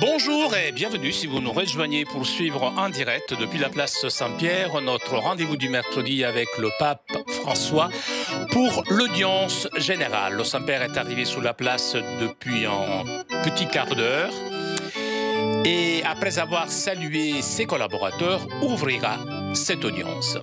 Bonjour et bienvenue si vous nous rejoignez pour suivre en direct depuis la place Saint-Pierre notre rendez-vous du mercredi avec le pape François pour l'audience générale. Le Saint-Père est arrivé sous la place depuis un petit quart d'heure et après avoir salué ses collaborateurs, ouvrira cette audience.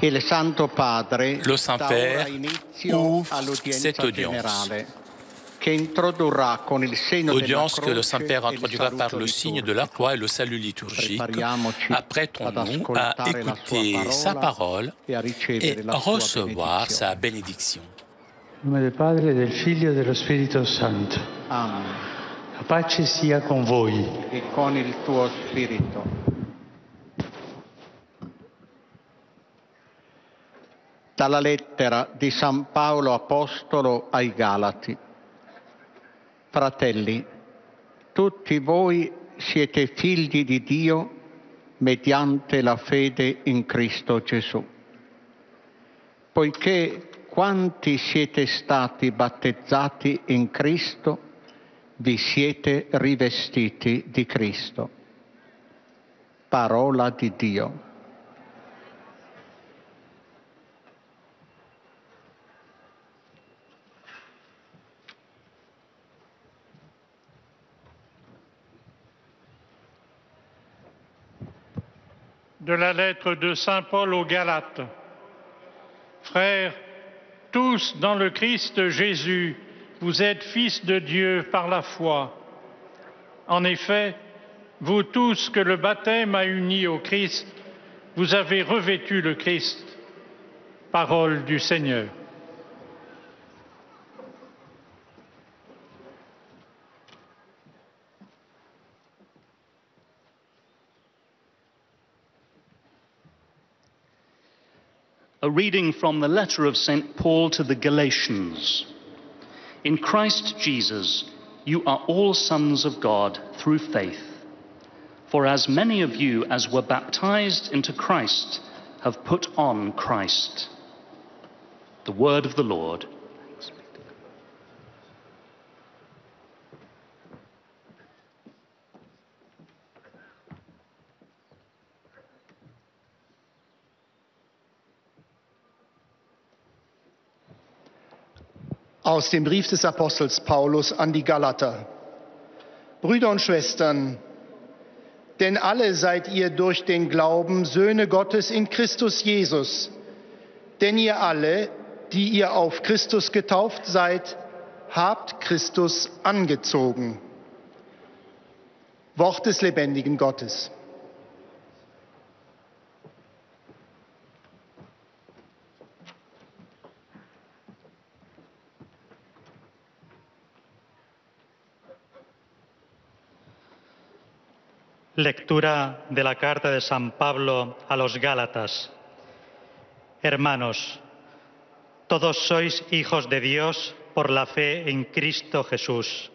Le Saint-Père ouvre cette audience. Audience que le Saint-Père introduira par le signe de la croix et le salut liturgique. Apprêtons-nous à écouter sa parole et recevoir sa bénédiction. In nome del Padre, del Figlio e dello Spirito Santo. Amen. La pace sia con voi. E con il tuo spirito. Dalla lettera di San Paolo Apostolo ai Galati. Fratelli, tutti voi siete figli di Dio mediante la fede in Cristo Gesù. Poiché quanti siete stati battezzati in Cristo, vi siete rivestiti di Cristo. Parola di Dio. De la lettre de Saint Paul aux Galates. Frères, tous dans le Christ Jésus, vous êtes fils de Dieu par la foi. En effet, vous tous que le baptême a unis au Christ, vous avez revêtu le Christ. Parole du Seigneur. A reading from the letter of St. Paul to the Galatians. In Christ Jesus, you are all sons of God through faith. For as many of you as were baptized into Christ have put on Christ. The word of the Lord. Aus dem Brief des Apostels Paulus an die Galater. Brüder und Schwestern, denn alle seid ihr durch den Glauben Söhne Gottes in Christus Jesus. Denn ihr alle, die ihr auf Christus getauft seid, habt Christus angezogen. Wort des lebendigen Gottes. Lectura de la carta de San Pablo a los Gálatas. Hermanos, todos sois hijos de Dios por la fe en Cristo Jesús.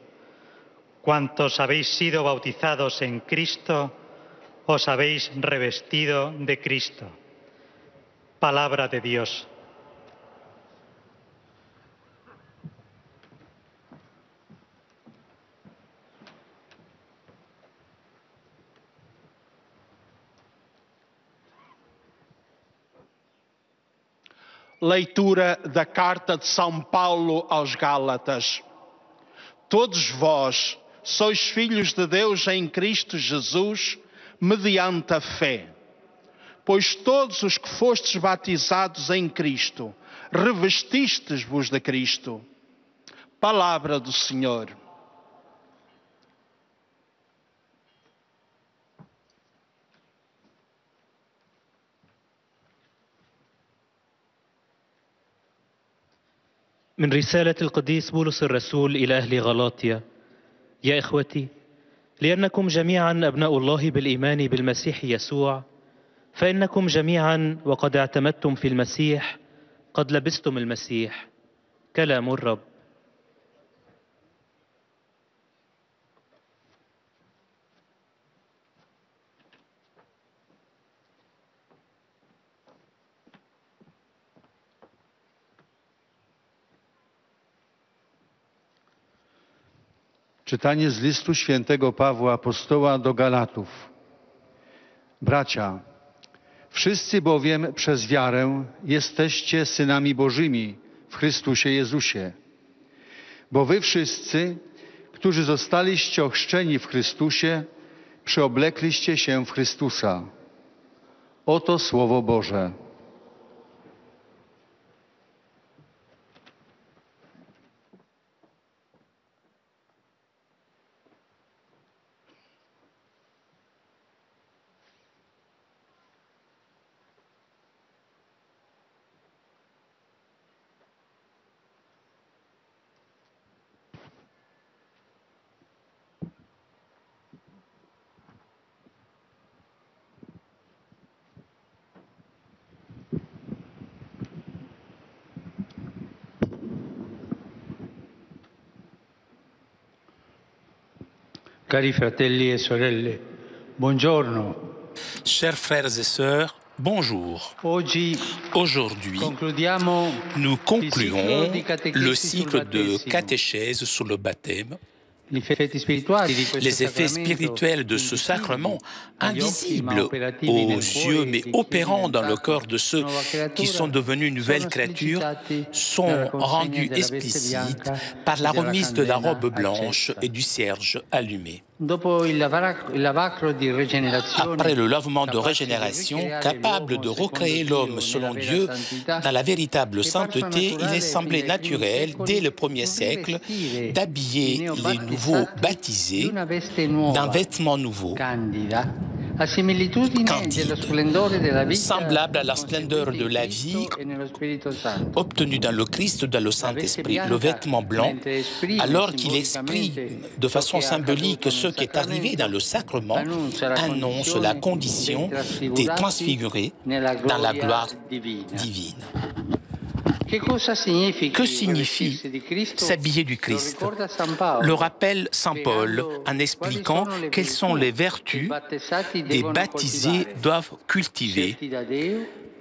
Cuantos habéis sido bautizados en Cristo, os habéis revestido de Cristo. Palabra de Dios. Leitura da carta de São Paulo aos Gálatas. Todos vós sois filhos de Deus em Cristo Jesus, mediante a fé. Pois todos os que fostes batizados em Cristo, revestistes-vos de Cristo. Palavra do Senhor. من رسالة القديس بولس الرسول إلى أهل غلاطيا. يا إخوتي، لأنكم جميعا أبناء الله بالإيمان بالمسيح يسوع، فإنكم جميعا وقد اعتمدتم في المسيح قد لبستم المسيح. كلام الرب. Czytanie z listu świętego Pawła apostoła do Galatów. Bracia, wszyscy bowiem przez wiarę jesteście synami Bożymi w Chrystusie Jezusie. Bo wy wszyscy, którzy zostaliście ochrzczeni w Chrystusie, przyoblekliście się w Chrystusa. Oto Słowo Boże. Cari fratelli e sorelle, buongiorno. Chers frères et sœurs, bonjour. Aujourd'hui, nous concluons le cycle de catéchèse sur le baptême. Les effets spirituels de ce sacrement, invisibles aux yeux mais opérant dans le corps de ceux qui sont devenus une nouvelle créature, sont rendus explicites par la remise de la robe blanche et du cierge allumé. Après le lavement de régénération, capable de recréer l'homme selon Dieu dans la véritable sainteté, il est semblé naturel, dès le 1er siècle, d'habiller les nouveaux baptisés d'un vêtement nouveau, candide, semblable à la splendeur de la vie obtenue dans le Christ, dans le Saint-Esprit, le vêtement blanc, alors qu'il exprime de façon symbolique ce qui est arrivé dans le sacrement, annonce la condition des transfigurés dans la gloire divine. Que signifie s'habiller du Christ? Le rappelle Saint Paul en expliquant quelles sont les vertus des baptisés doivent cultiver,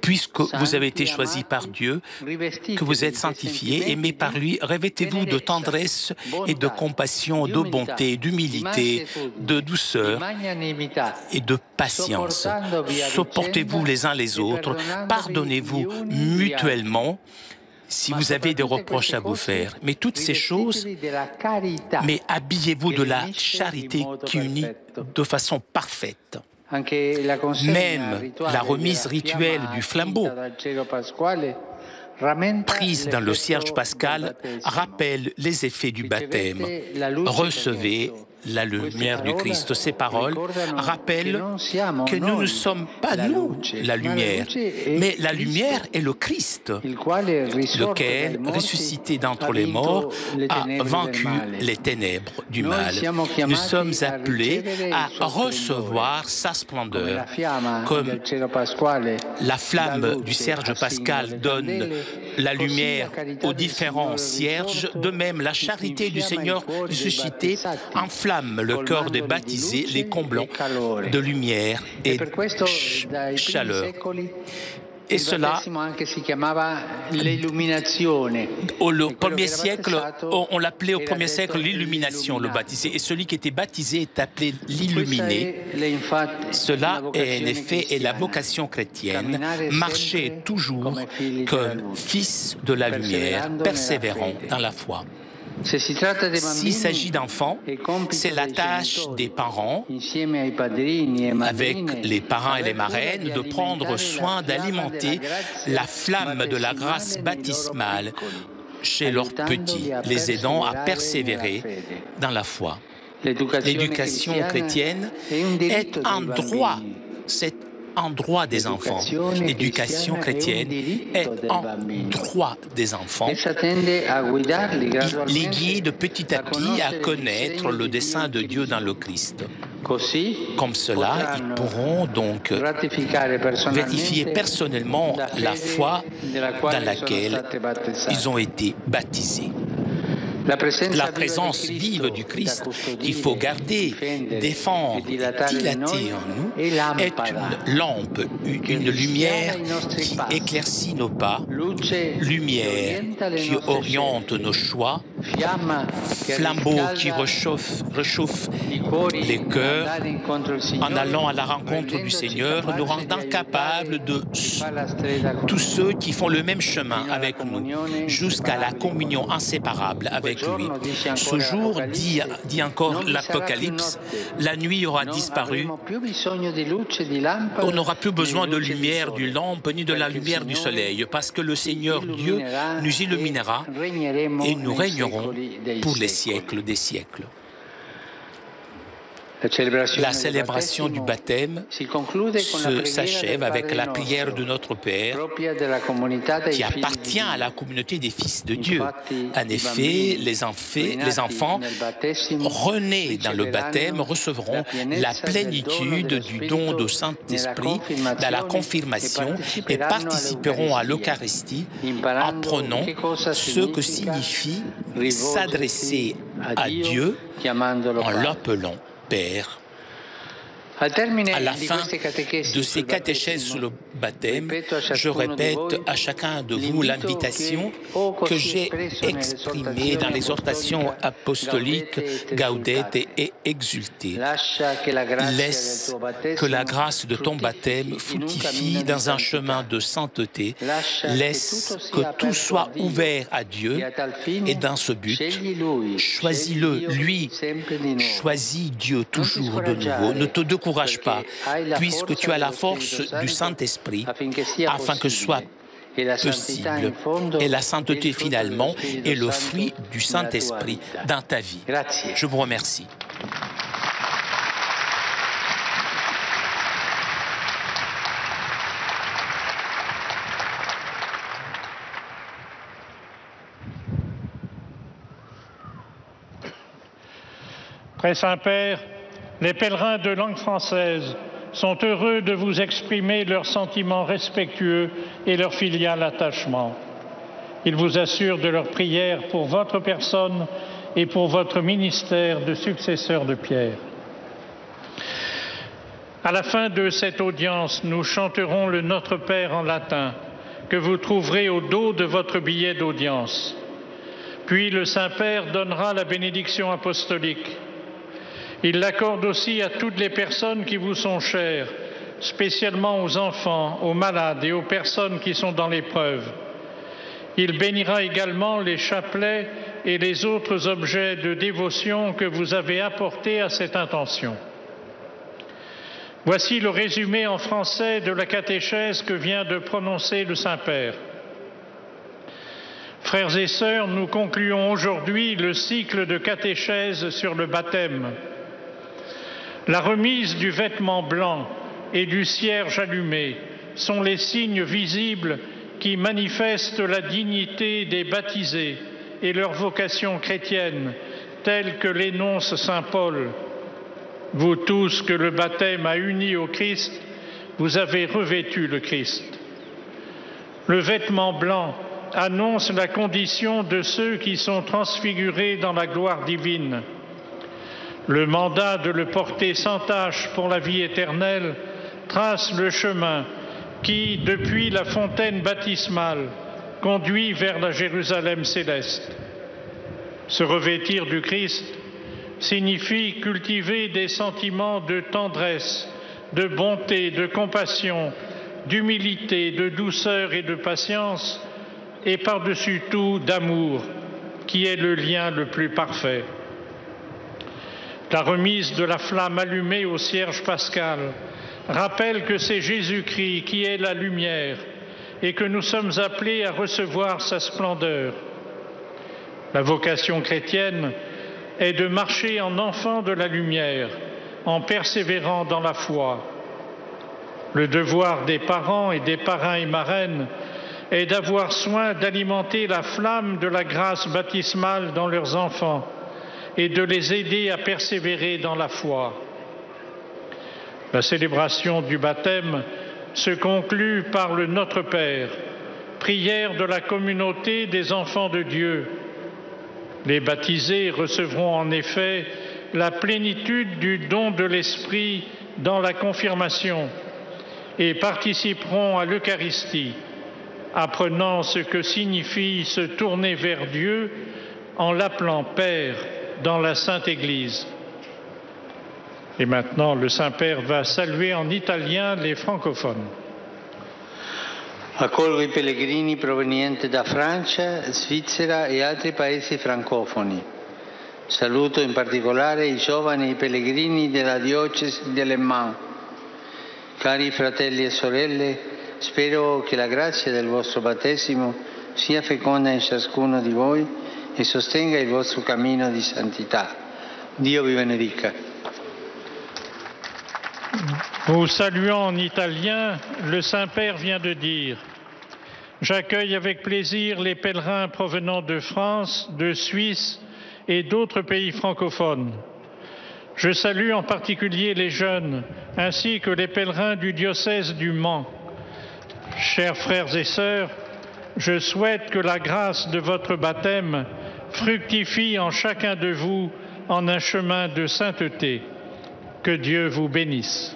puisque vous avez été choisis par Dieu, que vous êtes sanctifiés, aimés par lui, revêtez-vous de tendresse et de compassion, de bonté, d'humilité, de douceur et de patience. Supportez-vous les uns les autres, pardonnez-vous mutuellement si vous avez des reproches à vous faire. Mais toutes ces choses, mais habillez-vous de la charité qui unit de façon parfaite. Même la remise rituelle du flambeau, prise dans le cierge pascal, rappelle les effets du baptême. Recevez la lumière du Christ. Ces paroles rappellent que nous ne sommes pas nous la lumière, mais la lumière est le Christ, lequel, ressuscité d'entre les morts, a vaincu les ténèbres du mal. Nous sommes appelés à recevoir sa splendeur, comme la flamme du cierge pascal donne la lumière aux différents cierges, de même la charité du Seigneur ressuscité enflamme le cœur des baptisés, les comblant de lumière et chaleur. Et cela, au premier siècle, on l'appelait au premier siècle l'illumination, le baptisé. Et celui qui était baptisé est appelé l'illuminé. Cela est en effet la vocation chrétienne, marcher toujours comme fils de la lumière, persévérant dans la foi. S'il s'agit d'enfants, c'est la tâche des parents, avec les parents et les marraines, de prendre soin d'alimenter la flamme de la grâce baptismale chez leurs petits, les aidant à persévérer dans la foi. L'éducation chrétienne est un droit, c'est un droit des enfants. L'éducation chrétienne est un droit des enfants. Il les guide petit à petit à connaître le dessein de Dieu dans le Christ. Comme cela, ils pourront donc vérifier personnellement la foi dans laquelle ils ont été baptisés. La présence vive du Christ qu'il faut garder, défendre, dilater en nous, est une lampe, une lumière qui éclaircit nos pas, lumière qui oriente nos choix, flambeau qui réchauffe les cœurs en allant à la rencontre du Seigneur, nous rendant capables de tous ceux qui font le même chemin avec nous jusqu'à la communion inséparable avec lui. Ce jour, dit encore l'Apocalypse, la nuit aura disparu. On n'aura plus besoin de lumière d'une lampe ni de la lumière du soleil, parce que le Seigneur Dieu nous illuminera et nous régnerons pour les siècles des siècles. La célébration du baptême s'achève avec la prière de notre Père qui appartient à la communauté des fils de Dieu. En effet, les enfants renés dans le baptême recevront la plénitude du don du Saint-Esprit dans la confirmation et participeront à l'Eucharistie en prenant ce que signifie s'adresser à Dieu en l'appelant Père. À la fin de ces catéchèses sur le baptême, je répète à chacun de vous l'invitation que j'ai exprimée dans l'exhortation apostolique Gaudete et Exulte. Laisse que la grâce de ton baptême fructifie dans un chemin de sainteté. Laisse que tout soit ouvert à Dieu et dans ce but, choisis-le, lui, choisis Dieu toujours de nouveau. Ne te décourage pas, puisque tu as la force du Saint-Esprit, afin que soit possible. Et la sainteté, finalement, est le fruit du Saint-Esprit dans ta vie. Je vous remercie. Très Saint-Père, les pèlerins de langue française sont heureux de vous exprimer leurs sentiments respectueux et leur filial attachement. Ils vous assurent de leur prière pour votre personne et pour votre ministère de successeur de Pierre. À la fin de cette audience, nous chanterons le Notre Père en latin, que vous trouverez au dos de votre billet d'audience. Puis le Saint-Père donnera la bénédiction apostolique. Il l'accorde aussi à toutes les personnes qui vous sont chères, spécialement aux enfants, aux malades et aux personnes qui sont dans l'épreuve. Il bénira également les chapelets et les autres objets de dévotion que vous avez apportés à cette intention. Voici le résumé en français de la catéchèse que vient de prononcer le Saint-Père. Frères et sœurs, nous concluons aujourd'hui le cycle de catéchèse sur le baptême. La remise du vêtement blanc et du cierge allumé sont les signes visibles qui manifestent la dignité des baptisés et leur vocation chrétienne, telle que l'énonce saint Paul. Vous tous que le baptême a unis au Christ, vous avez revêtu le Christ. Le vêtement blanc annonce la condition de ceux qui sont transfigurés dans la gloire divine. Le mandat de le porter sans tache pour la vie éternelle trace le chemin qui, depuis la fontaine baptismale, conduit vers la Jérusalem céleste. Se revêtir du Christ signifie cultiver des sentiments de tendresse, de bonté, de compassion, d'humilité, de douceur et de patience, et par-dessus tout d'amour, qui est le lien le plus parfait. La remise de la flamme allumée au cierge pascal rappelle que c'est Jésus-Christ qui est la lumière et que nous sommes appelés à recevoir sa splendeur. La vocation chrétienne est de marcher en enfant de la lumière, en persévérant dans la foi. Le devoir des parents et des parrains et marraines est d'avoir soin d'alimenter la flamme de la grâce baptismale dans leurs enfants et de les aider à persévérer dans la foi. La célébration du baptême se conclut par le Notre Père, prière de la communauté des enfants de Dieu. Les baptisés recevront en effet la plénitude du don de l'Esprit dans la confirmation et participeront à l'Eucharistie, apprenant ce que signifie se tourner vers Dieu en l'appelant Père dans la Sainte Église. Et maintenant, le Saint-Père va saluer en italien les francophones. Accolgo i pellegrini provenienti da Francia, Svizzera e altri paesi francofoni. Saluto in particolare i giovani pellegrini della diocesi di Le Mans. Cari fratelli e sorelle, spero che la grazia del vostro battesimo sia feconda in ciascuno di voi e sostenga il vostro cammino di santità. Dio vi benedica. Nous saluons en italien, le Saint-Père vient de dire « J'accueille avec plaisir les pèlerins provenant de France, de Suisse et d'autres pays francophones. Je salue en particulier les jeunes, ainsi que les pèlerins du diocèse du Mans. Chers frères et sœurs, je souhaite que la grâce de votre baptême fructifie en chacun de vous en un chemin de sainteté. Que Dieu vous bénisse.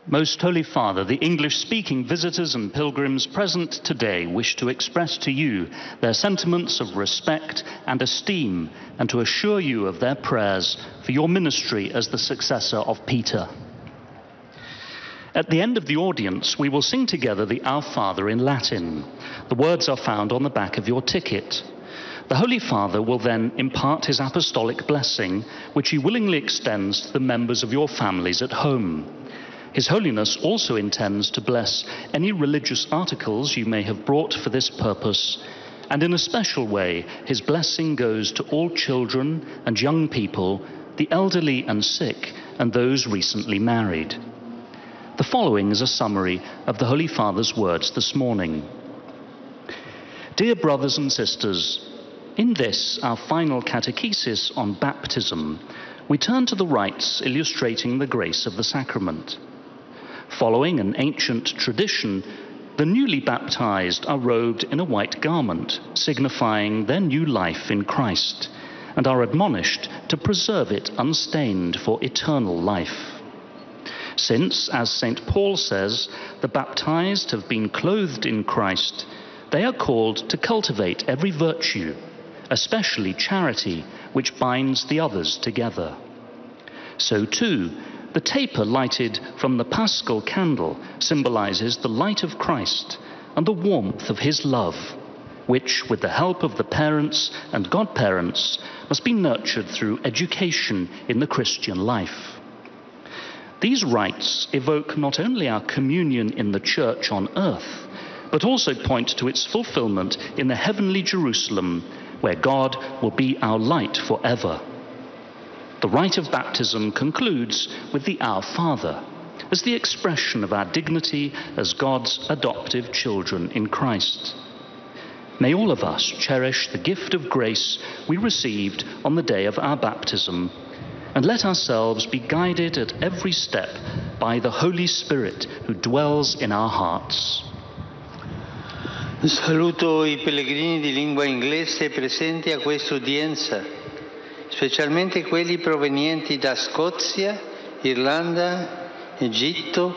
Most Holy Father, the English-speaking visitors and pilgrims present today wish to express to you their sentiments of respect and esteem and to assure you of their prayers for your ministry as the successor of Peter. At the end of the audience, we will sing together the Our Father in Latin. The words are found on the back of your ticket. The Holy Father will then impart his apostolic blessing, which he willingly extends to the members of your families at home. His Holiness also intends to bless any religious articles you may have brought for this purpose, and in a special way, his blessing goes to all children and young people, the elderly and sick, and those recently married. The following is a summary of the Holy Father's words this morning. Dear brothers and sisters, in this, our final catechesis on baptism, we turn to the rites illustrating the grace of the sacrament. Following an ancient tradition, the newly baptized are robed in a white garment, signifying their new life in Christ, and are admonished to preserve it unstained for eternal life. Since, as St. Paul says, the baptized have been clothed in Christ, they are called to cultivate every virtue, especially charity, which binds the others together. So too, the taper lighted from the Paschal candle symbolizes the light of Christ and the warmth of his love, which, with the help of the parents and godparents, must be nurtured through education in the Christian life. These rites evoke not only our communion in the Church on earth, but also point to its fulfillment in the heavenly Jerusalem, where God will be our light forever. The rite of baptism concludes with the Our Father, as the expression of our dignity as God's adoptive children in Christ. May all of us cherish the gift of grace we received on the day of our baptism, and let ourselves be guided at every step by the Holy Spirit who dwells in our hearts. Saluto I pellegrini di lingua inglese presenti a questa udienza, specialmente quelli provenienti da Scozia, Irlanda, Egitto,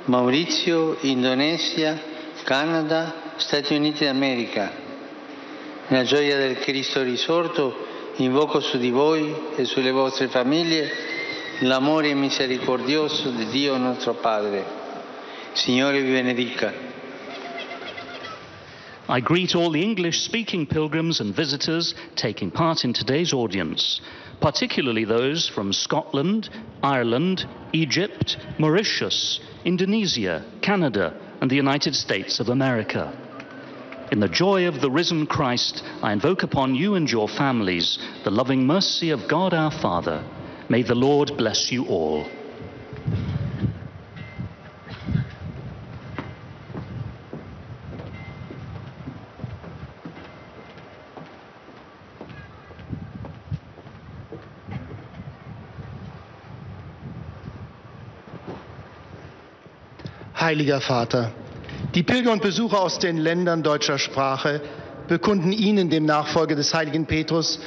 Maurizio, Indonesia, Canada, Stati Uniti d'America. Nella gioia del Cristo risorto invoco su di voi e sulle vostre famiglie l'amore misericordioso di Dio nostro Padre. Signore vi benedica. I greet all the English-speaking pilgrims and visitors taking part in today's audience, particularly those from Scotland, Ireland, Egypt, Mauritius, Indonesia, Canada, and the United States of America. In the joy of the risen Christ, I invoke upon you and your families the loving mercy of God our Father. May the Lord bless you all. Heiliger Vater, die Pilger und Besucher aus den Ländern deutscher Sprache bekunden Ihnen, dem Nachfolger des heiligen Petrus,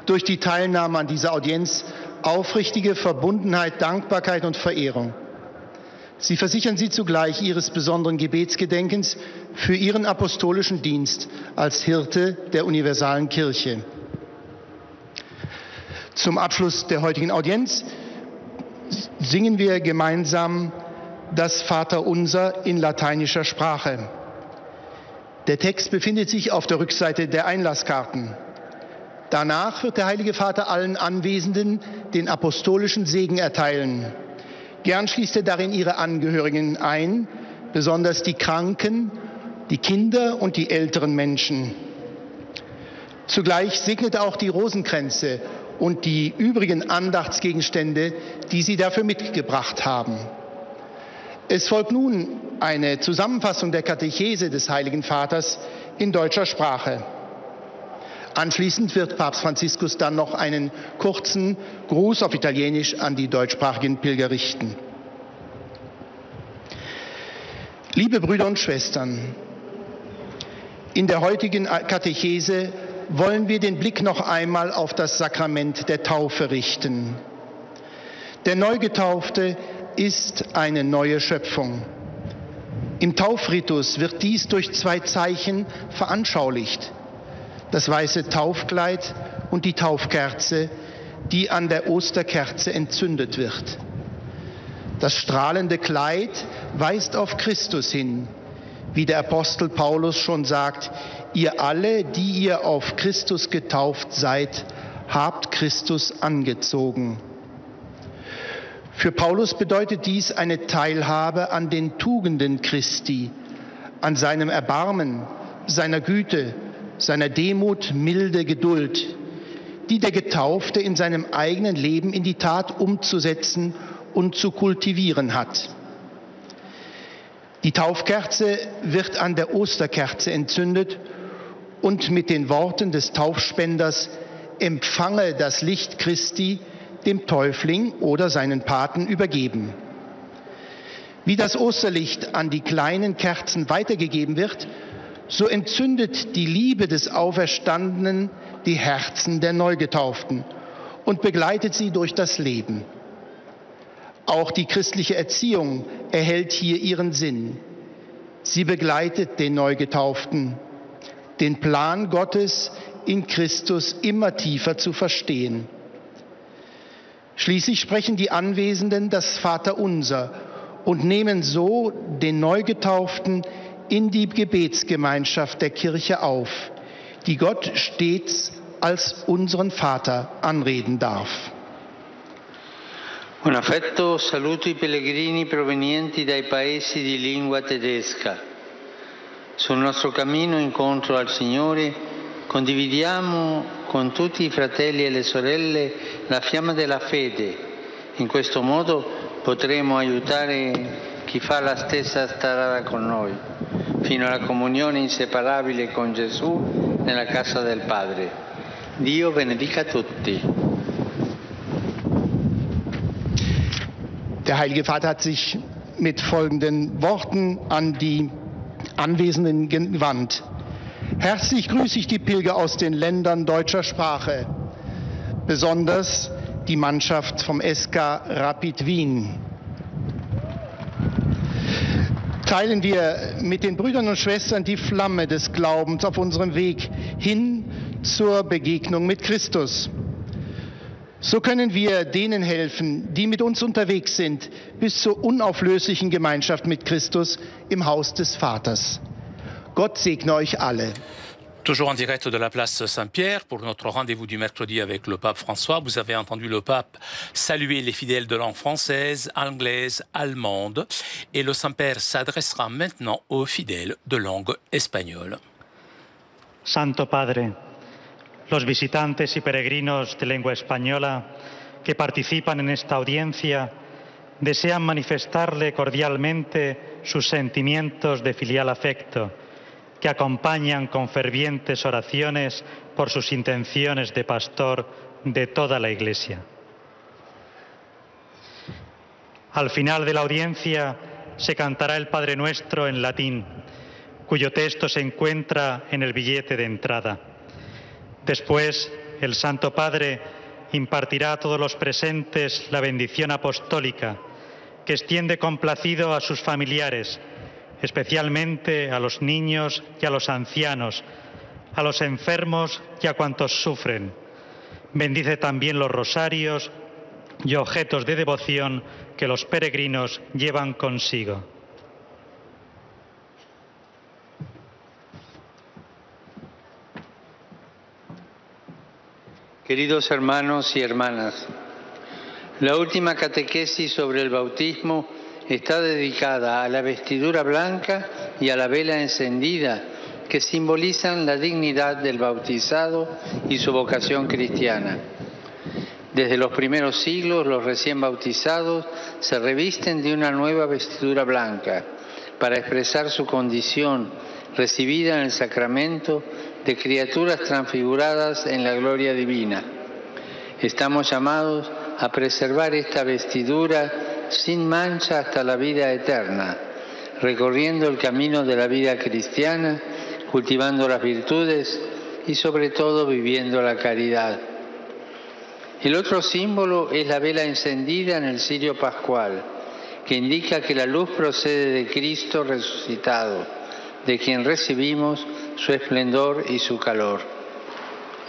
durch die Teilnahme an dieser Audienz aufrichtige Verbundenheit, Dankbarkeit und Verehrung. Sie versichern Sie zugleich Ihres besonderen Gebetsgedenkens für Ihren apostolischen Dienst als Hirte der universalen Kirche. Zum Abschluss der heutigen Audienz singen wir gemeinsam das Vaterunser in lateinischer Sprache. Der Text befindet sich auf der Rückseite der Einlasskarten. Danach wird der Heilige Vater allen Anwesenden den apostolischen Segen erteilen. Gern schließt er darin ihre Angehörigen ein, besonders die Kranken, die Kinder und die älteren Menschen. Zugleich segnet er auch die Rosenkränze und die übrigen Andachtsgegenstände, die Sie dafür mitgebracht haben. Es folgt nun eine Zusammenfassung der Katechese des Heiligen Vaters in deutscher Sprache. Anschließend wird Papst Franziskus dann noch einen kurzen Gruß auf Italienisch an die deutschsprachigen Pilger richten. Liebe Brüder und Schwestern, in der heutigen Katechese wollen wir den Blick noch einmal auf das Sakrament der Taufe richten. Der Neugetaufte ist eine neue Schöpfung. Im Taufritus wird dies durch zwei Zeichen veranschaulicht: das weiße Taufkleid und die Taufkerze, die an der Osterkerze entzündet wird. Das strahlende Kleid weist auf Christus hin, wie der Apostel Paulus schon sagt: Ihr alle, die ihr auf Christus getauft seid, habt Christus angezogen. Für Paulus bedeutet dies eine Teilhabe an den Tugenden Christi, an seinem Erbarmen, seiner Güte, seiner Demut, Milde, Geduld, die der Getaufte in seinem eigenen Leben in die Tat umzusetzen und zu kultivieren hat. Die Taufkerze wird an der Osterkerze entzündet und mit den Worten des Taufspenders „Empfange das Licht Christi“ dem Täufling oder seinen Paten übergeben. Wie das Osterlicht an die kleinen Kerzen weitergegeben wird, so entzündet die Liebe des Auferstandenen die Herzen der Neugetauften und begleitet sie durch das Leben. Auch die christliche Erziehung erhält hier ihren Sinn. Sie begleitet den Neugetauften, den Plan Gottes in Christus immer tiefer zu verstehen. Schließlich sprechen die Anwesenden das Vaterunser und nehmen so den Neugetauften in die Gebetsgemeinschaft der Kirche auf, die Gott stets als unseren Vater anreden darf. Con affetto saluto I pellegrini provenienti dai paesi di lingua tedesca. Sul nostro cammino incontro al Signore condividiamo con tutti I fratelli e le sorelle la fiamma della fede. In questo modo potremo aiutare chi fa la stessa strada con noi, fino alla comunione inseparabile con Gesù nella casa del Padre. Dio benedica tutti. Der Heilige Vater hat sich mit folgenden Worten an die Anwesenden gewandt: Herzlich grüße ich die Pilger aus den Ländern deutscher Sprache, besonders die Mannschaft vom SK Rapid Wien. Teilen wir mit den Brüdern und Schwestern die Flamme des Glaubens auf unserem Weg hin zur Begegnung mit Christus. So können wir denen helfen, die mit uns unterwegs sind, bis zur unauflöslichen Gemeinschaft mit Christus im Haus des Vaters. Gott segne euch alle. Toujours en direct de la place Saint-Pierre pour notre rendez-vous du mercredi avec le pape François. Vous avez entendu le pape saluer les fidèles de langue française, anglaise, allemande. Et le Saint-Père s'adressera maintenant aux fidèles de langue espagnole. Santo Padre, los visitantes y peregrinos de lengua española que participan en esta audiencia desean manifestarle cordialmente sus sentimientos de filial afecto, que acompañan con fervientes oraciones por sus intenciones de pastor de toda la Iglesia. Al final de la audiencia se cantará el Padre Nuestro en latín, cuyo texto se encuentra en el billete de entrada. Después, el Santo Padre impartirá a todos los presentes la bendición apostólica, que extiende complacido a sus familiares, especialmente a los niños y a los ancianos, a los enfermos y a cuantos sufren. Bendice también los rosarios y objetos de devoción que los peregrinos llevan consigo. Queridos hermanos y hermanas, la última catequesis sobre el bautismo está dedicada a la vestidura blanca y a la vela encendida que simbolizan la dignidad del bautizado y su vocación cristiana. Desde los primeros siglos, los recién bautizados se revisten de una nueva vestidura blanca para expresar su condición recibida en el sacramento de criaturas transfiguradas en la gloria divina. Estamos llamados a preservar esta vestidura sin mancha hasta la vida eterna, recorriendo el camino de la vida cristiana, cultivando las virtudes y sobre todo viviendo la caridad. El otro símbolo es la vela encendida en el cirio pascual, que indica que la luz procede de Cristo resucitado, de quien recibimos su esplendor y su calor.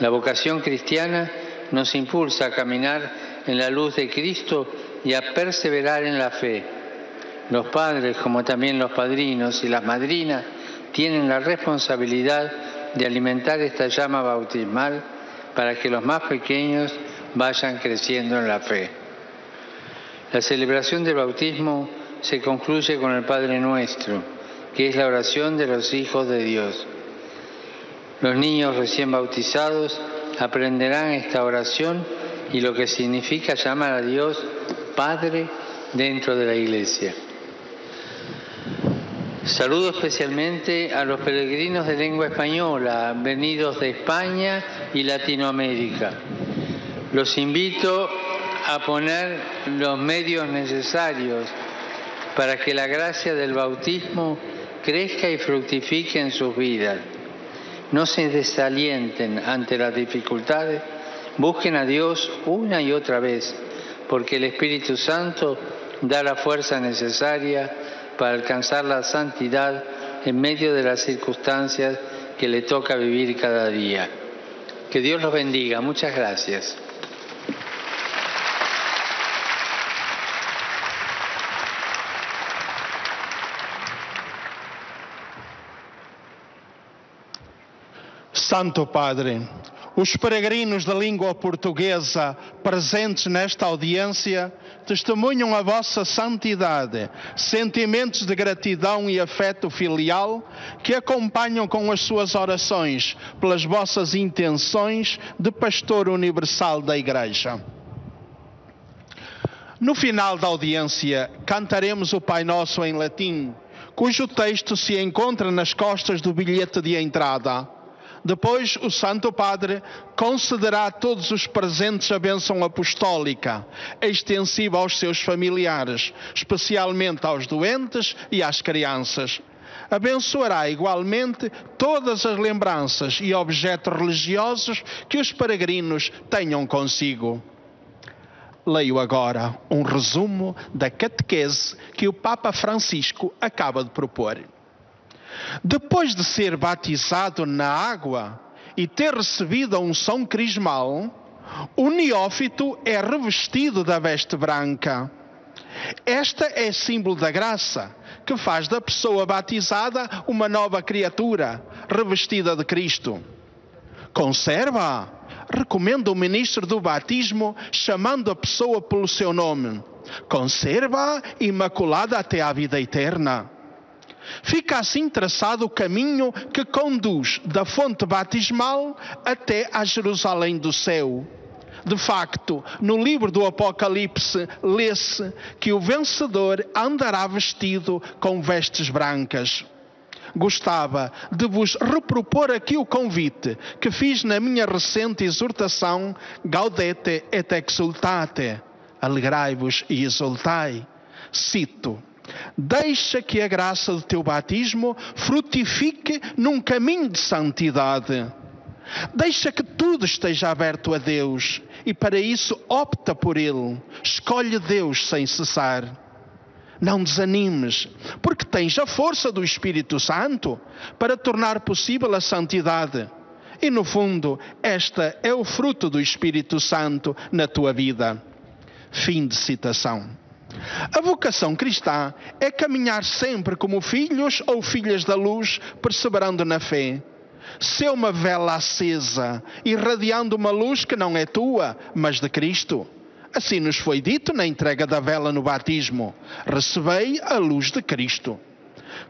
La vocación cristiana nos impulsa a caminar en la luz de Cristo y a perseverar en la fe. Los padres, como también los padrinos y las madrinas, tienen la responsabilidad de alimentar esta llama bautismal para que los más pequeños vayan creciendo en la fe. La celebración del bautismo se concluye con el Padre Nuestro, que es la oración de los hijos de Dios. Los niños recién bautizados aprenderán esta oración y lo que significa llamar a Dios Padre dentro de la Iglesia. Saludo especialmente a los peregrinos de lengua española, venidos de España y Latinoamérica. Los invito a poner los medios necesarios para que la gracia del bautismo crezca y fructifique en sus vidas. No se desalienten ante las dificultades, busquen a Dios una y otra vez, porque el Espíritu Santo da la fuerza necesaria para alcanzar la santidad en medio de las circunstancias que le toca vivir cada día. Que Dios los bendiga. Muchas gracias. Santo Padre, os peregrinos da língua portuguesa presentes nesta audiência testemunham a vossa santidade, sentimentos de gratidão e afeto filial que acompanham com as suas orações pelas vossas intenções de pastor universal da Igreja. No final da audiência, cantaremos o Pai Nosso em latim, cujo texto se encontra nas costas do bilhete de entrada. Depois, o Santo Padre concederá a todos os presentes a bênção apostólica, extensiva aos seus familiares, especialmente aos doentes e às crianças. Abençoará igualmente todas as lembranças e objetos religiosos que os peregrinos tenham consigo. Leio agora um resumo da catequese que o Papa Francisco acaba de propor. Depois de ser batizado na água e ter recebido a unção crismal, o neófito é revestido da veste branca. Esta é símbolo da graça, que faz da pessoa batizada uma nova criatura, revestida de Cristo. Conserva-a. Recomenda o ministro do batismo, chamando a pessoa pelo seu nome. Conserva-a imaculada até à vida eterna. Fica assim traçado o caminho que conduz da fonte batismal até a Jerusalém do céu. De facto, no livro do Apocalipse lê-se que o vencedor andará vestido com vestes brancas. Gostava de vos repropor aqui o convite que fiz na minha recente exortação Gaudete et exultate, alegrai-vos e exultai. Cito: deixa que a graça do teu batismo frutifique num caminho de santidade. Deixa que tudo esteja aberto a Deus e para isso opta por Ele. Escolhe Deus sem cessar. Não desanimes, porque tens a força do Espírito Santo para tornar possível a santidade. E no fundo, esta é o fruto do Espírito Santo na tua vida. Fim de citação. A vocação cristã é caminhar sempre como filhos ou filhas da luz, perseverando na fé. Ser uma vela acesa, irradiando uma luz que não é tua, mas de Cristo. Assim nos foi dito na entrega da vela no batismo: recebei a luz de Cristo.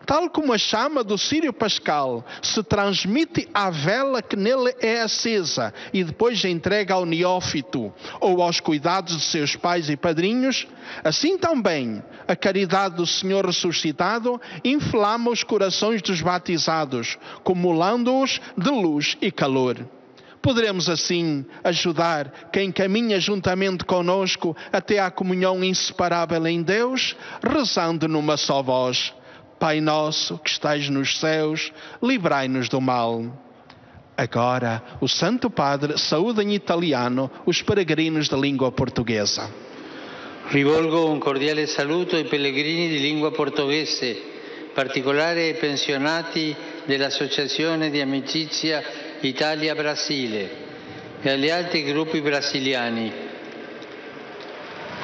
Tal como a chama do círio pascal se transmite à vela que nele é acesa e depois entrega ao neófito ou aos cuidados de seus pais e padrinhos, assim também a caridade do Senhor ressuscitado inflama os corações dos batizados, cumulando-os de luz e calor. Poderemos assim ajudar quem caminha juntamente conosco até à comunhão inseparável em Deus, rezando numa só voz: Pai nosso que estais nos céus, livrai-nos do mal. Agora, o Santo Padre saúda em italiano os peregrinos de língua portuguesa. Rivolgo un cordiale saluto ai pellegrini di lingua portoghese, in particolare ai pensionati dell'Associazione di Amicizia Italia-Brasile e agli altri gruppi brasiliani.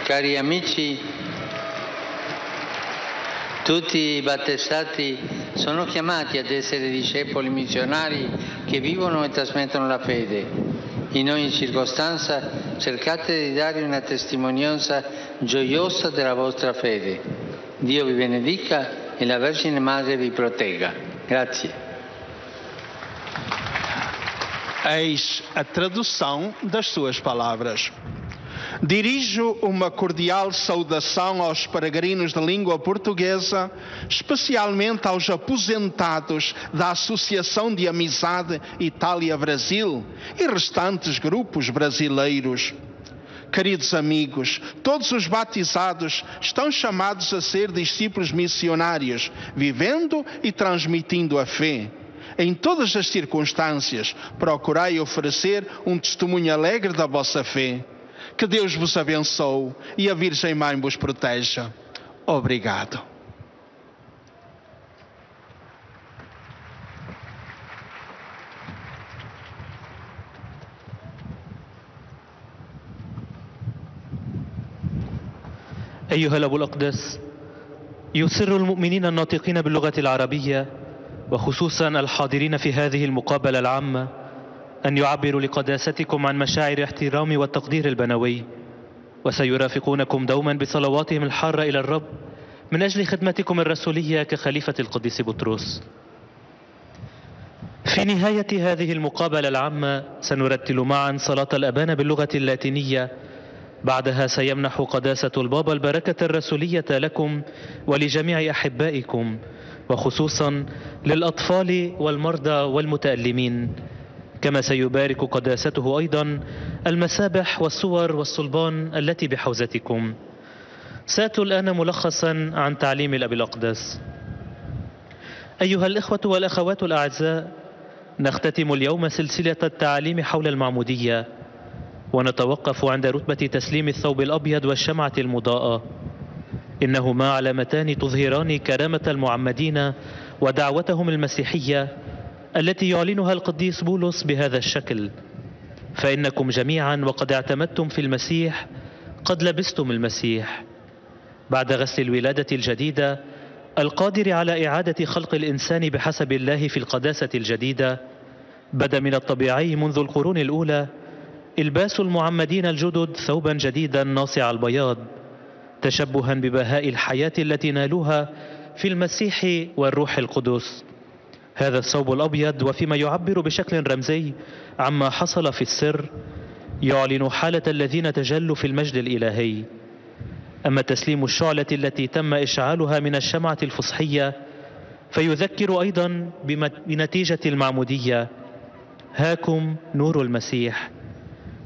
Cari amici, tutti i battezzati sono chiamati ad essere discepoli missionari che vivono e trasmettono la fede. In ogni circostanza cercate di dare una testimonianza gioiosa della vostra fede. Dio vi benedica e la Vergine Madre vi protegga. Grazie. Eis a tradução das suas palavras. Dirijo uma cordial saudação aos peregrinos de língua portuguesa, especialmente aos aposentados da Associação de Amizade Itália-Brasil e restantes grupos brasileiros. Queridos amigos, todos os batizados estão chamados a ser discípulos missionários, vivendo e transmitindo a fé. Em todas as circunstâncias, procurai oferecer um testemunho alegre da vossa fé. Que Deus vos abençoe e a Virgem Mãe vos proteja. Obrigado. أيها الأب الأقدس، يسر المؤمنين الناطقين باللغة العربية وخصوصا الحاضرين في هذه المقابلة العامة أن يعبروا لقداستكم عن مشاعر الاحترام والتقدير البنوي، وسيرافقونكم دوما بصلواتهم الحارة إلى الرب من أجل خدمتكم الرسولية كخليفة القديس بطرس. في نهاية هذه المقابلة العامة سنرتل معا صلاة الأبانة باللغة اللاتينية. بعدها سيمنح قداسة البابا البركة الرسولية لكم ولجميع أحبائكم، وخصوصا للأطفال والمرضى والمتألمين، كما سيبارك قداسته أيضا المسابح والصور والصلبان التي بحوزتكم. سأتلو الآن ملخصا عن تعليم الأب الأقدس. أيها الإخوة والأخوات الأعزاء، نختتم اليوم سلسلة التعاليم حول المعمودية، ونتوقف عند رتبة تسليم الثوب الأبيض والشمعة المضاءة. إنهما علامتان تظهران كرامة المعمدين ودعوتهم المسيحية التي يعلنها القديس بولس بهذا الشكل: فإنكم جميعا وقد اعتمدتم في المسيح قد لبستم المسيح. بعد غسل الولادة الجديدة القادر على إعادة خلق الإنسان بحسب الله في القداسة الجديدة، بدا من الطبيعي منذ القرون الأولى إلباس المعمدين الجدد ثوبا جديدا ناصع البياض، تشبها ببهاء الحياة التي نالوها في المسيح والروح القدس. هذا الثوب الأبيض، وفيما يعبر بشكل رمزي عما حصل في السر، يعلن حالة الذين تجلوا في المجد الإلهي. أما تسليم الشعلة التي تم إشعالها من الشمعة الفصحية فيذكر أيضا بنتيجة المعمودية: هاكم نور المسيح.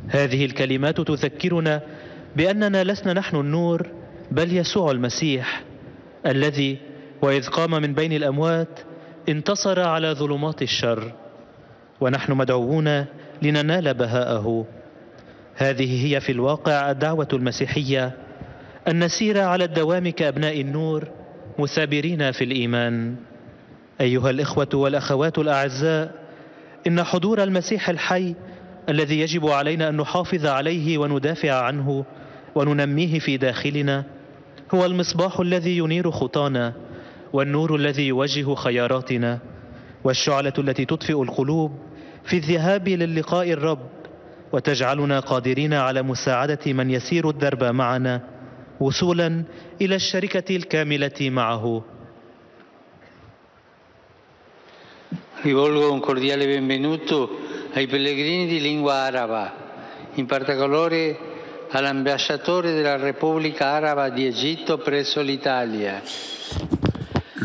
هذه الكلمات تذكرنا بأننا لسنا نحن النور، بل يسوع المسيح الذي وإذ قام من بين الأموات انتصر على ظلمات الشر، ونحن مدعوون لننال بهاءه. هذه هي في الواقع الدعوة المسيحية، أن نسير على الدوام كأبناء النور مثابرين في الإيمان. أيها الإخوة والأخوات الأعزاء، إن حضور المسيح الحي الذي يجب علينا أن نحافظ عليه وندافع عنه وننميه في داخلنا هو المصباح الذي ينير خطانا، والنور الذي يوجه خياراتنا، والشعلة التي تطفئ القلوب في الذهاب للقاء الرب وتجعلنا قادرين على مساعدة من يسير الدرب معنا وصولا إلى الشركة الكاملة معه. Rivolgo un cordiale benvenuto ai pellegrini di lingua araba, in particolare all'ambasciatore della Repubblica Araba di Egitto presso l'Italia.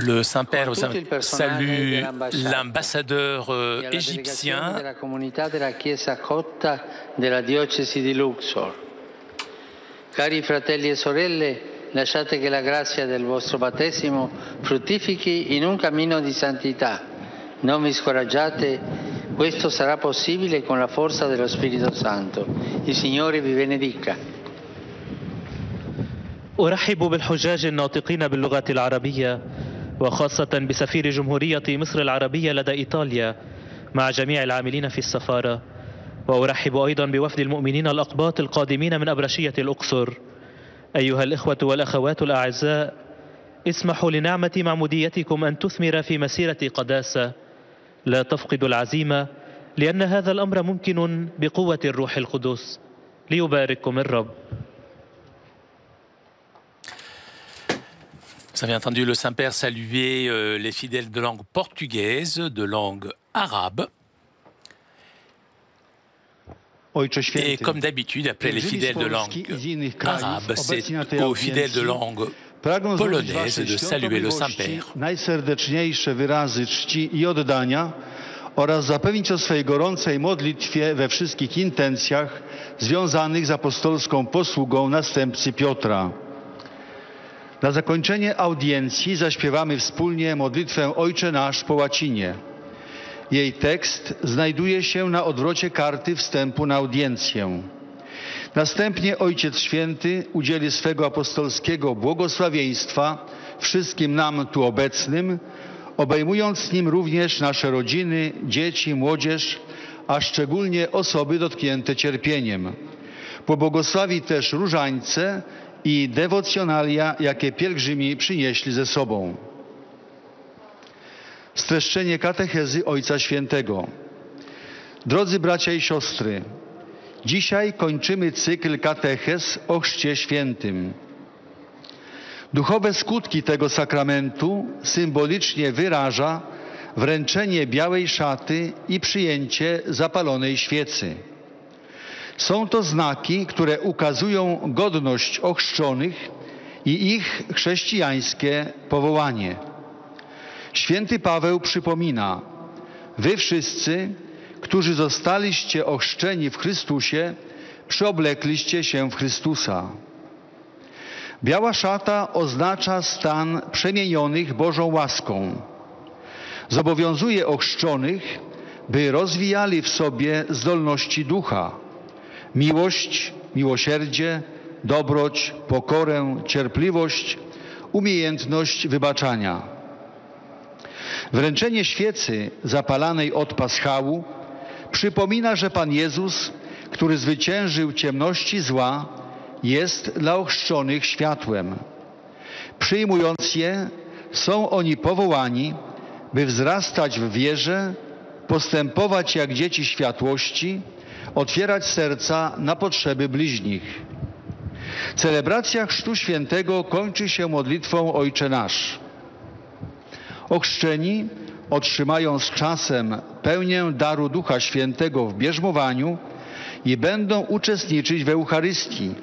Le Saint-Père salue l'ambassadeur égyptien della comunità della Chiesa copta della diocesi di Luxor. Cari fratelli e sorelle, lasciate che la grazia del vostro battesimo fruttifichi in un cammino di santità. Non vi scoraggiate, questo sarà possibile con la forza dello Spirito Santo. Il Signore vi benedica. أرحب بالحجاج الناطقين باللغة العربية، وخاصة بسفير جمهورية مصر العربية لدى إيطاليا مع جميع العاملين في السفارة. وأرحب أيضا بوفد المؤمنين الأقباط القادمين من أبرشية الأقصر. أيها الإخوة والأخوات الأعزاء، اسمحوا لنعمة معموديتكم أن تثمر في مسيرة قداسة. لا تفقدوا العزيمة، لأن هذا الأمر ممكن بقوة الروح القدس. ليبارككم الرب. Vous avez entendu le Saint-Père saluer les fidèles de langue portugaise, de langue arabe. Et comme d'habitude, après les fidèles de langue arabe, c'est aux fidèles de langue polonaise de saluer le Saint-Père. Najserdeczniejsze wyrazy czci i oddania oraz zapewnić o swej gorącej modlitwie we wszystkich intencjach związanych z apostolską posługą następcy Piotra. Na zakończenie audiencji zaśpiewamy wspólnie modlitwę Ojcze Nasz po łacinie. Jej tekst znajduje się na odwrocie karty wstępu na audiencję. Następnie Ojciec Święty udzieli swego apostolskiego błogosławieństwa wszystkim nam tu obecnym, obejmując nim również nasze rodziny, dzieci, młodzież, a szczególnie osoby dotknięte cierpieniem. Pobłogosławi też różańce i dewocjonalia, jakie pielgrzymi przynieśli ze sobą. Streszczenie katechezy Ojca Świętego. Drodzy bracia i siostry, dzisiaj kończymy cykl katechez o Chrzcie Świętym. Duchowe skutki tego sakramentu symbolicznie wyraża wręczenie białej szaty i przyjęcie zapalonej świecy. Są to znaki, które ukazują godność ochrzczonych i ich chrześcijańskie powołanie. Święty Paweł przypomina: wy wszyscy, którzy zostaliście ochrzczeni w Chrystusie, przyoblekliście się w Chrystusa. Biała szata oznacza stan przemienionych Bożą łaską. Zobowiązuje ochrzczonych, by rozwijali w sobie zdolności ducha, miłość, miłosierdzie, dobroć, pokorę, cierpliwość, umiejętność wybaczania. Wręczenie świecy zapalanej od paschału przypomina, że Pan Jezus, który zwyciężył ciemności zła, jest dla ochrzczonych światłem. Przyjmując je, są oni powołani, by wzrastać w wierze, postępować jak dzieci światłości, otwierać serca na potrzeby bliźnich. Celebracja Chrztu Świętego kończy się modlitwą Ojcze Nasz. Ochrzczeni otrzymają z czasem pełnię daru Ducha Świętego w bierzmowaniu i będą uczestniczyć w Eucharystii,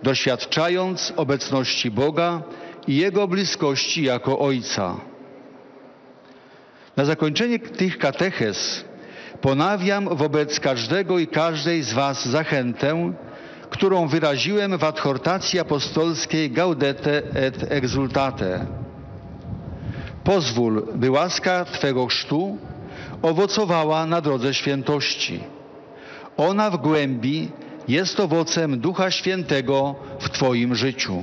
doświadczając obecności Boga i Jego bliskości jako Ojca. Na zakończenie tych katechez ponawiam wobec każdego i każdej z Was zachętę, którą wyraziłem w adhortacji apostolskiej Gaudete et Exultate. Pozwól, by łaska Twego chrztu owocowała na drodze świętości. Ona w głębi jest owocem Ducha Świętego w Twoim życiu.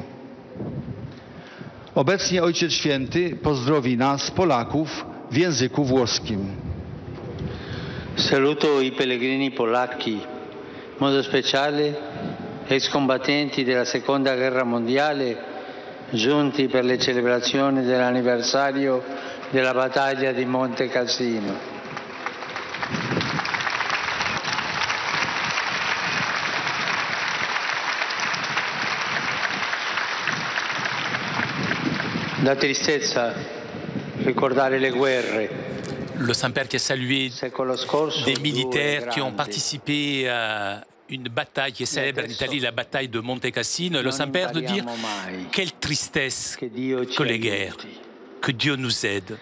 Obecnie Ojciec Święty pozdrowi nas, Polaków, w języku włoskim. Saluto i pellegrini polacchi, in modo speciale ex combattenti della Seconda Guerra Mondiale, giunti per le celebrazioni dell'anniversario della battaglia di Monte Cassino. La tristezza, ricordare le guerre. Le Saint-Père qui a salué des militaires qui ont participé à une bataille qui est célèbre en Italie, la bataille de Monte Cassino. Le Saint-Père de dire quelle tristesse que les guerres, que Dieu nous aide.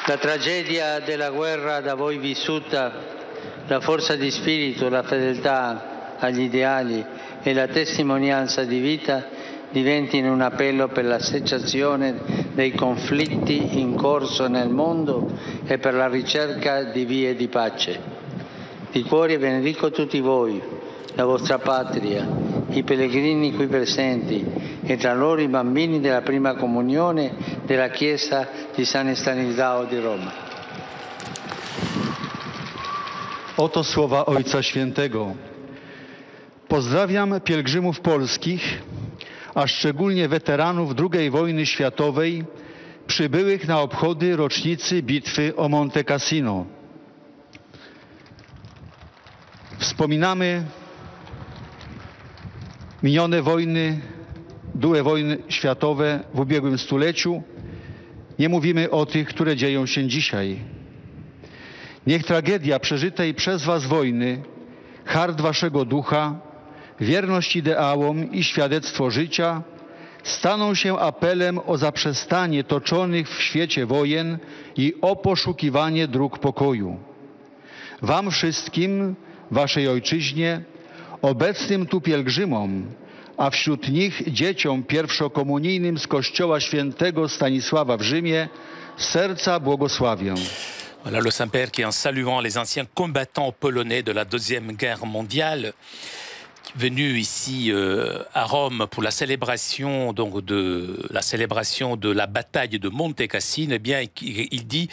La tragedia della guerra da voi vissuta, la forza di spirito, la fedeltà agli ideali e la testimonianza di vita diventino un appello per la cessazione dei conflitti in corso nel mondo e per la ricerca di vie di pace. Di cuore benedico tutti voi, la vostra patria, i pellegrini qui presenti e tra loro i bambini della prima comunione della Chiesa di San Stanislao di Roma. Oto słowa Ojca Świętego. Pozdrawiam pielgrzymów polskich, a szczególnie weteranów II wojny światowej przybyłych na obchody rocznicy bitwy o Monte Cassino. Wspominamy minione wojny, dwie wojny światowe w ubiegłym stuleciu. Nie mówimy o tych, które dzieją się dzisiaj. Niech tragedia przeżytej przez Was wojny, hart Waszego ducha, wierność ideałom i świadectwo życia staną się apelem o zaprzestanie toczonych w świecie wojen i o poszukiwanie dróg pokoju. Wam wszystkim, Waszej Ojczyźnie, obecnym tu pielgrzymom, a wśród nich dzieciom pierwszokomunijnym z Kościoła Świętego Stanisława w Rzymie, z serca błogosławię. Voilà le Saint-Père qui, en saluant les anciens combattants polonais de la Deuxième Guerre mondiale, venu ici à Rome pour la célébration de la bataille de Monte Cassino, eh bien, il dit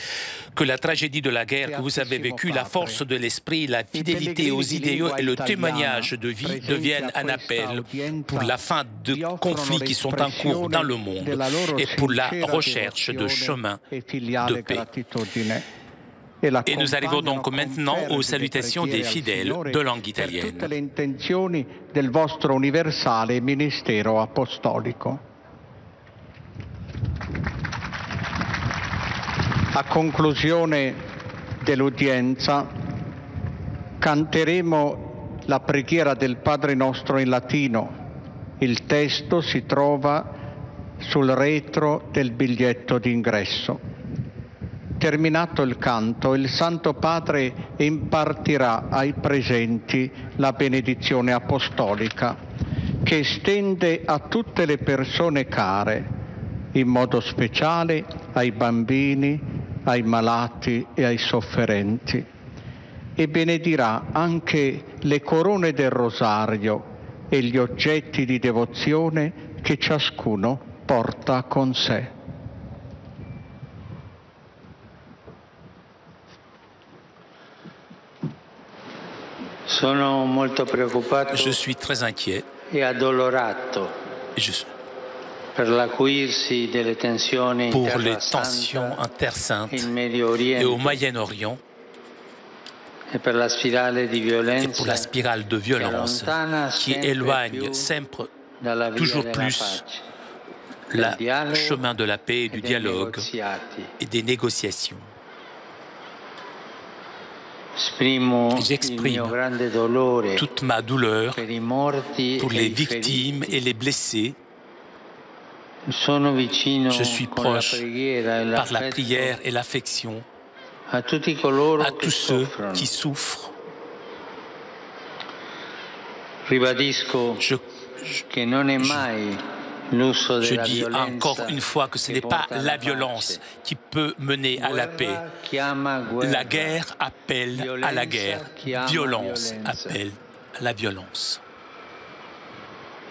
que la tragédie de la guerre que vous avez vécue, la force de l'esprit, la fidélité aux idéaux et le témoignage de vie deviennent un appel pour la fin de conflits qui sont en cours dans le monde et pour la recherche de chemins de paix. Et nous arrivons donc maintenant aux salutations des fidèles de langue italienne. Tutte le intenzioni del vostro universale ministero apostolico. A conclusione dell'udienza canteremo la preghiera del Padre Nostro in latino. Il testo si trova sul retro del biglietto d'ingresso. Terminato il canto, il Santo Padre impartirà ai presenti la benedizione apostolica. che estende a tutte le persone care, in modo speciale ai bambini, ai malati e ai sofferenti, e benedirà anche le corone del rosario e gli oggetti di devozione che ciascuno porta con sé. Sono molto preoccupato Je suis très inquiet. e addolorato per l'acuirsi delle tensioni pour les tensions intersaintes in Medio et au Oriente Moyen-Orient e per la spirale di et pour la violenza spirale de violence qui éloigne sempre dalla via toujours della plus pace, le chemin de la paix et du dei dialogue negoziati. et des négociations. Esprimo il J'exprime mio grande dolore toute ma douleur per i morti pour e les i victimes feriti. et les blessés. Sono vicino Je suis con la proche preghiera e par la l'affetto prière et l'affection a tutti coloro à che tous ceux soffrono. qui souffrent. Ribadisco che non è mai l'uso Je della dis violenza encore une fois que ce n'est pas porta alla la violence pace. qui peut mener à la paix. Guerra chiama guerra. La guerre appelle à la guerre. Violenza chiama Violence violenza. appelle à la violence.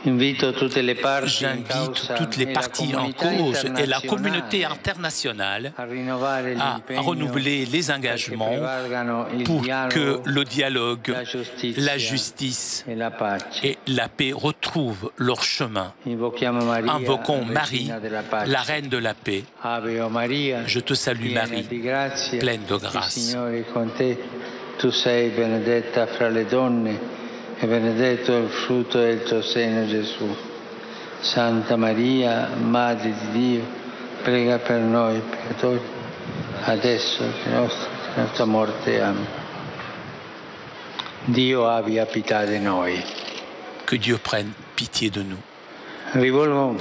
Invito tutte le parti in J'invite causa toutes les e la parties en comunità cause et la internazionale communauté internationale a rinnovare à l'impegno renouveler les perché engagements prevalgano il pour que dialogo, le dialogue, la la justice e la pace. et la paix retrouvent leur chemin. Invochiamo Maria, Invoquons Marie, Regina della pace. la reine de la paix. Ave o Maria, Je te salue piena Marie, di grazia, pleine de il grâce. Signore è con te. Tu sei benedetta fra le donne e benedetto è il frutto del tuo seno, Gesù. Santa Maria, Madre di Dio, prega per noi peccatori, adesso e alla nostra morte. Amen. Dio abbia pietà di noi. Que Dieu prenne pitié de nous. Rivolgo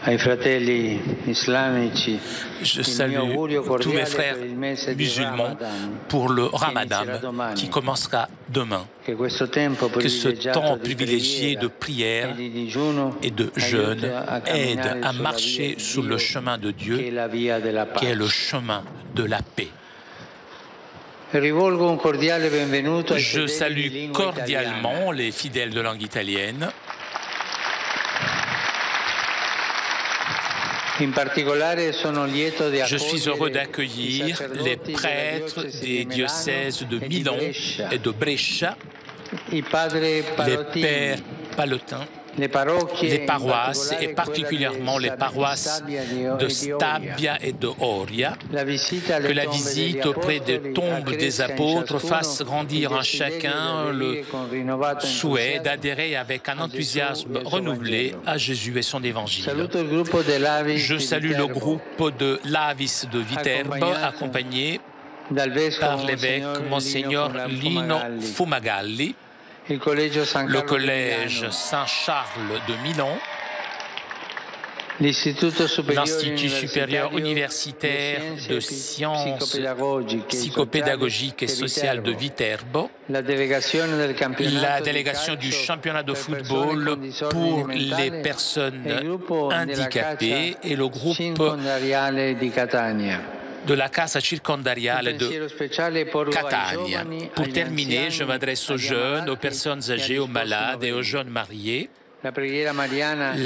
ai fratelli islamici Je il salue mio augurio tous mes cordiale frères per il mese di musulmans Ramadan, pour le inizierà Ramadan domani. qui commencera demain. Che questo tempo Que ce privilegiato temps di privilégié preghiera de prière e di digiuno et de aiuti jeûne a aide camminare à sulla marcher via di sur le Dio, chemin de che è Dieu, la via della qui est le pace. chemin de la paix. Rivolgo un cordiale benvenuto ai Je fedeli di salue lingua cordialement les fidèles de langue italienne. In particolare sono lieto di Je suis heureux d'accueillir i les sacerdoti prêtres della diocesi des di diocèses de Milano e di Milan Brescia, et de Brescia, i padri les parotini, pères palotins, le parrocchie, les in paroisses et particolare particulièrement les quella di paroisses Stabia de e di Oria. Stabia et de Oria. La visita alle Que la tombe visite degli auprès des apostoli tombes des accresca in apôtres ciascuno fasse grandir il en desiderio chacun di le aderire con rinnovato souhait entusiasmo d'adhérer avec un a Gesù enthousiasme e al suo renouvelé Vangelo. à Jésus et son évangile. Saluto il gruppo dell'Avis Je di salue le Viterbo, groupe de l'Avis de Viterbo, accompagné dal vescovo par l'évêque Monseigneur Lino Fumagalli, il collegio San le Carlo di collège Milano, Saint-Charles de Milan, l'Istituto l'Institut supérieur universitaire de sciences psychopédagogiques et sociales de Viterbo, la délégation du championnat de football pour les personnes handicapées et le groupe de la Casa Circondariale de Catania. Pour terminer, je m'adresse aux jeunes, aux personnes âgées, aux malades et aux jeunes mariés. La prière mariale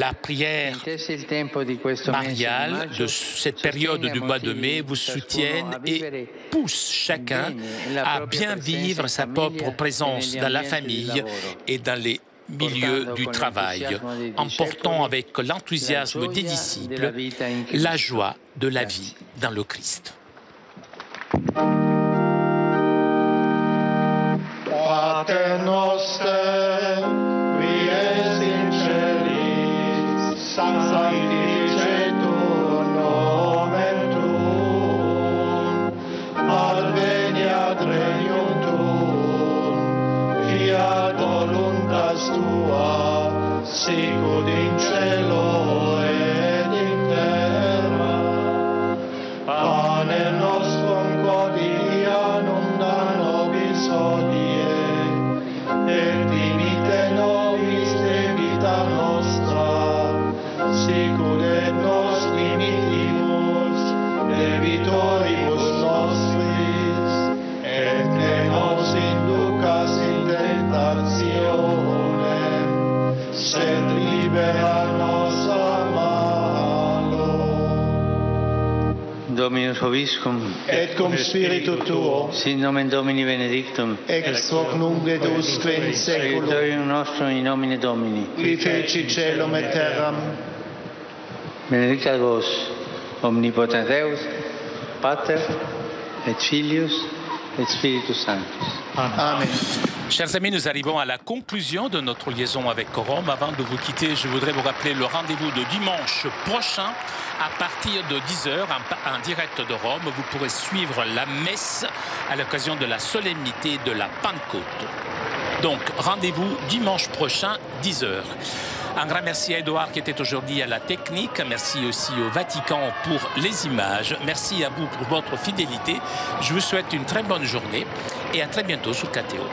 de cette période du mois de mai vous soutienne et pousse chacun à bien vivre sa propre présence dans la famille et dans les milieux du travail, en portant avec l'enthousiasme des disciples la joie de la vie dans le Christ. Pater noster, qui es in celis, sanctificetur nomen tuum, adveniat regnum tuum, fiat voluntas tua, sicut in cielo et in terra. Panem nostrum quotidianum da nobis hodie, et dimitte nobis vobiscum, et cum spiritu tuo, sit nomen Domini benedictum, ex hoc nunc et usque in saeculum, aiutorium nostrum in nomine Domini. qui feci caelum et terram, Benedicta vos, omnipotens Deus, Pater, et Filius, et Spiritus Sanctus. Amen. Chers amis, nous arrivons à la conclusion de notre liaison avec Rome. Avant de vous quitter, je voudrais vous rappeler le rendez-vous de dimanche prochain à partir de 10h en direct de Rome. Vous pourrez suivre la messe à l'occasion de la solennité de la Pentecôte. Donc, rendez-vous dimanche prochain, 10h. Un grand merci à Edouard qui était aujourd'hui à la technique. Merci aussi au Vatican pour les images. Merci à vous pour votre fidélité. Je vous souhaite une très bonne journée et à très bientôt sur KTO.